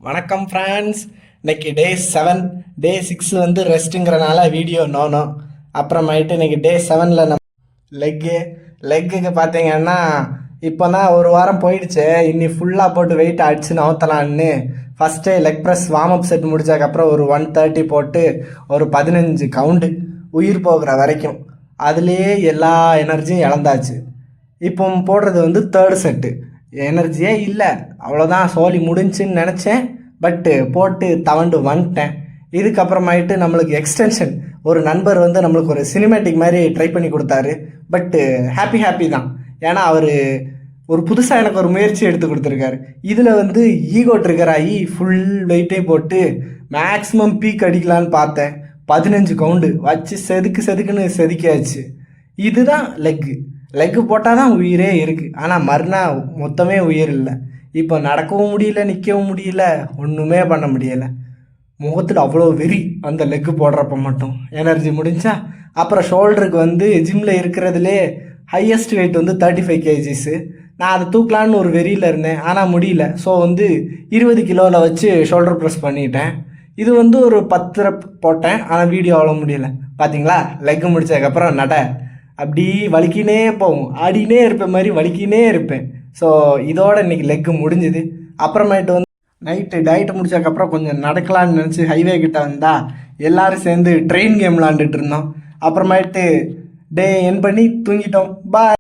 வணக்கம் ஃப்ரெண்ட்ஸ். இன்னைக்கு டே 7, டே 6 வந்து ரெஸ்ட்டுங்கிறனால வீடியோ நோனோ. அப்புறமேட்டு இன்னைக்கு டே 7ல் நம்ம லெக்குக்கு பார்த்தீங்கன்னா இப்போ தான் ஒரு வாரம் போயிடுச்சு. இன்னி ஃபுல்லாக போட்டு வெயிட் அடிச்சு நவுத்தலான்னு ஃபஸ்ட்டே leg press warm up set முடிச்சதுக்கப்புறம் ஒரு 130 போட்டு ஒரு 15 கவுண்டு உயிர் போகிற வரைக்கும் அதுலேயே எல்லா எனர்ஜியும் இழந்தாச்சு. இப்போ போடுறது வந்து தேர்டு செட்டு. எனர்ஜியே இல்லை, அவ்வளோதான், சோலி முடிஞ்சுன்னு நினச்சேன். பட்டு போட்டு தவண்டு வந்துட்டேன். இதுக்கப்புறமாயிட்டு நம்மளுக்கு எக்ஸ்டென்ஷன் ஒரு நண்பர் வந்து நம்மளுக்கு ஒரு சினிமேட்டிக் மாதிரி ட்ரை பண்ணி கொடுத்தாரு. பட்டு ஹாப்பி தான். ஏன்னா அவர் ஒரு புதுசாக எனக்கு ஒரு முயற்சி எடுத்து கொடுத்துருக்காரு. இதில் வந்து ஈகோ ட்ரிகர் ஆகி ஃபுல் வெயிட்டே போட்டு மேக்ஸிமம் பீக் அடிக்கலான்னு பார்த்தேன். 15 கவுண்டு வச்சு செதுக்குன்னு செதுக்கியாச்சு. இதுதான் லெக்கு போட்டால் தான் உயிரே இருக்குது. ஆனால் மறுநாள் மொத்தமே உயிர் இல்லை. இப்போ நடக்கவும் முடியல, நிற்கவும் முடியல, ஒன்றுமே பண்ண முடியலை. முகத்தில் அவ்வளோ வெறி அந்த லெக்கு போடுறப்ப மட்டும். எனர்ஜி முடிஞ்சா அப்புறம் ஷோல்டருக்கு வந்து ஜிம்மில் இருக்கிறதுலே ஹையஸ்ட் வெயிட் வந்து 35 kgs. நான் அதை தூக்கலான்னு ஒரு வெறியில் இருந்தேன், ஆனால் முடியல. ஸோ வந்து 20 கிலோவில் வச்சு ஷோல்டர் ப்ரெஸ் பண்ணிட்டேன். இது வந்து ஒரு 10 rep போட்டேன், ஆனால் வீடியோ அவ்வளோ முடியலை. பார்த்தீங்களா, லெக்கு முடிச்சதுக்கப்புறம் அப்படி வலிக்கினே போகும், ஆடினே இருப்பேன் மாதிரி வலிக்கினே இருப்பேன். ஸோ இதோட இன்னைக்கு லெக்கு முடிஞ்சுது. அப்புறமேட்டு வந்து நைட்டு டயட் முடிச்சதுக்கப்புறம் கொஞ்சம் நடக்கலான்னு நினச்சி ஹைவே கிட்ட வந்தால் எல்லோரும் சேர்ந்து ட்ரெயின் கேம் விளாண்டுட்டு இருந்தோம். அப்புறமேட்டு டே என் பண்ணி தூங்கிட்டோம். பாய்.